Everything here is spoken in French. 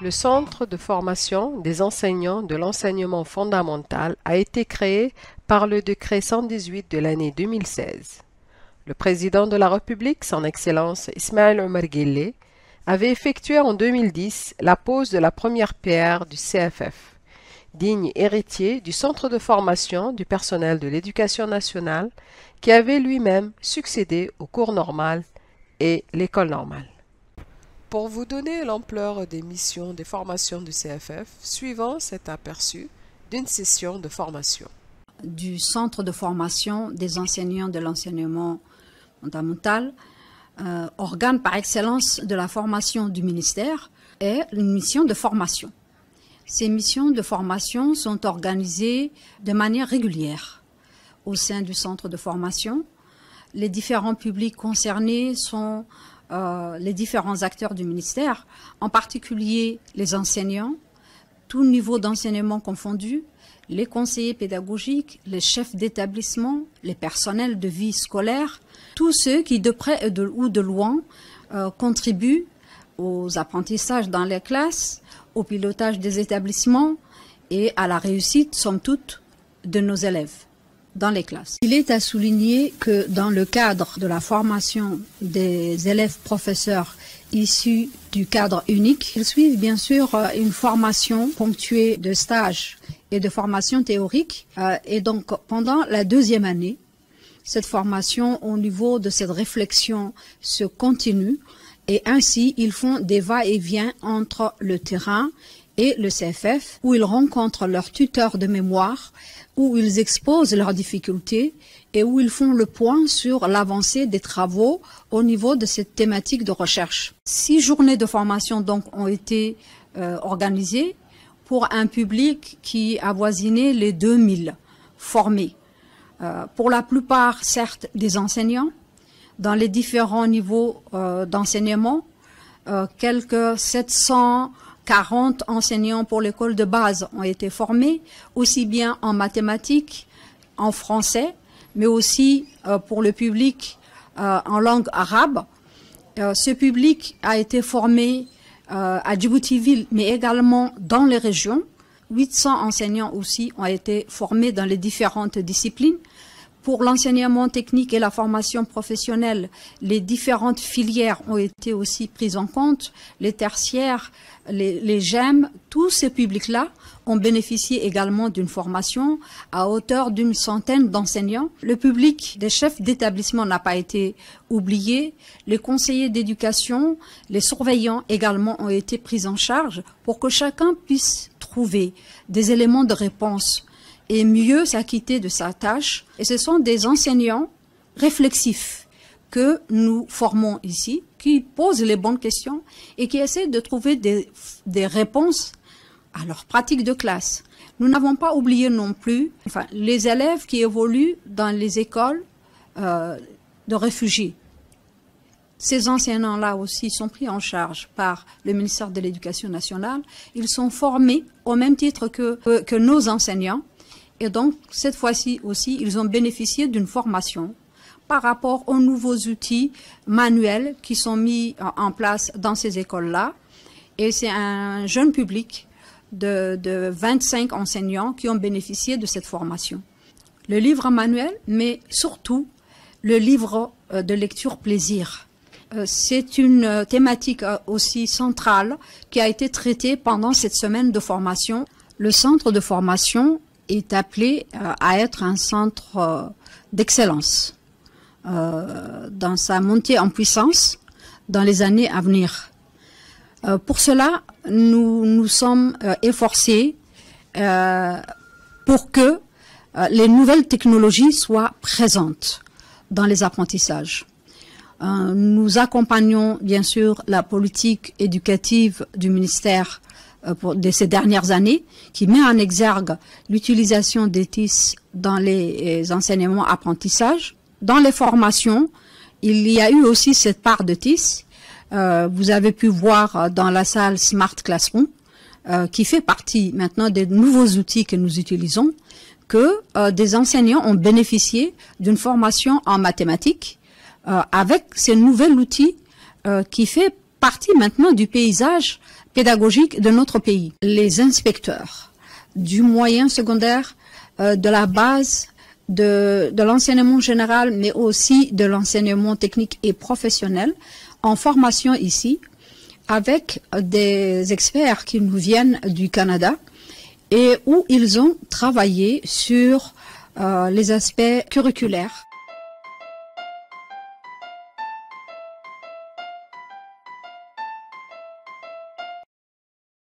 Le Centre de formation des enseignants de l'enseignement fondamental a été créé par le décret 118 de l'année 2016. Le président de la République, son Excellence Ismaël Omar Guelleh, avait effectué en 2010 la pose de la première pierre du CFF, digne héritier du Centre de formation du personnel de l'éducation nationale qui avait lui-même succédé au cours normal et l'école normale. Pour vous donner l'ampleur des missions des formations du CFF, suivant cet aperçu d'une session de formation. Du Centre de formation des enseignants de l'enseignement fondamental, organe par excellence de la formation du ministère, est une mission de formation. Ces missions de formation sont organisées de manière régulière au sein du centre de formation. Les différents publics concernés sont les différents acteurs du ministère, en particulier les enseignants, tout niveau d'enseignement confondu, les conseillers pédagogiques, les chefs d'établissement, les personnels de vie scolaire, tous ceux qui de près ou de loin contribuent aux apprentissages dans les classes, au pilotage des établissements et à la réussite, somme toute, de nos élèves dans les classes. Il est à souligner que dans le cadre de la formation des élèves professeurs issus du cadre unique, ils suivent bien sûr une formation ponctuée de stages et de formation théorique. Et donc pendant la deuxième année, cette formation au niveau de cette réflexion se continue. Et ainsi, ils font des va-et-vient entre le terrain et le CFF, où ils rencontrent leurs tuteurs de mémoire, où ils exposent leurs difficultés et où ils font le point sur l'avancée des travaux au niveau de cette thématique de recherche. 6 journées de formation donc ont été organisées pour un public qui avoisinait les 2000 formés. Pour la plupart, certes, des enseignants, dans les différents niveaux d'enseignement, quelques 740 enseignants pour l'école de base ont été formés, aussi bien en mathématiques, en français, mais aussi pour le public en langue arabe. Ce public a été formé à Djibouti-Ville, mais également dans les régions. 800 enseignants aussi ont été formés dans les différentes disciplines. Pour l'enseignement technique et la formation professionnelle, les différentes filières ont été aussi prises en compte, les tertiaires, les GEM, tous ces publics-là ont bénéficié également d'une formation à hauteur d'une centaine d'enseignants. Le public des chefs d'établissement n'a pas été oublié, les conseillers d'éducation, les surveillants également ont été pris en charge pour que chacun puisse trouver des éléments de réponse et mieux s'acquitter de sa tâche. Et ce sont des enseignants réflexifs que nous formons ici, qui posent les bonnes questions et qui essaient de trouver des réponses à leur pratique de classe. Nous n'avons pas oublié non plus les élèves qui évoluent dans les écoles de réfugiés. Ces enseignants-là aussi sont pris en charge par le ministère de l'Éducation nationale. Ils sont formés au même titre que nos enseignants. Et donc, cette fois-ci aussi, ils ont bénéficié d'une formation par rapport aux nouveaux outils manuels qui sont mis en place dans ces écoles-là. Et c'est un jeune public de 25 enseignants qui ont bénéficié de cette formation. Le livre manuel, mais surtout le livre de lecture plaisir. C'est une thématique aussi centrale qui a été traitée pendant cette semaine de formation. Le centre de formation est appelé à être un centre d'excellence dans sa montée en puissance dans les années à venir. Pour cela, nous nous sommes efforcés pour que les nouvelles technologies soient présentes dans les apprentissages. Nous accompagnons bien sûr la politique éducative du ministère de ces dernières années, qui met en exergue l'utilisation des TIS dans les enseignements apprentissages. Dans les formations, il y a eu aussi cette part de TIS. Vous avez pu voir dans la salle Smart Classroom, qui fait partie maintenant des nouveaux outils que nous utilisons, que des enseignants ont bénéficié d'une formation en mathématiques avec ce nouvel outil qui fait partie maintenant du paysage pédagogique de notre pays. Les inspecteurs du moyen secondaire, de la base, de l'enseignement général, mais aussi de l'enseignement technique et professionnel, en formation ici, avec des experts qui nous viennent du Canada et où ils ont travaillé sur les aspects curriculaires.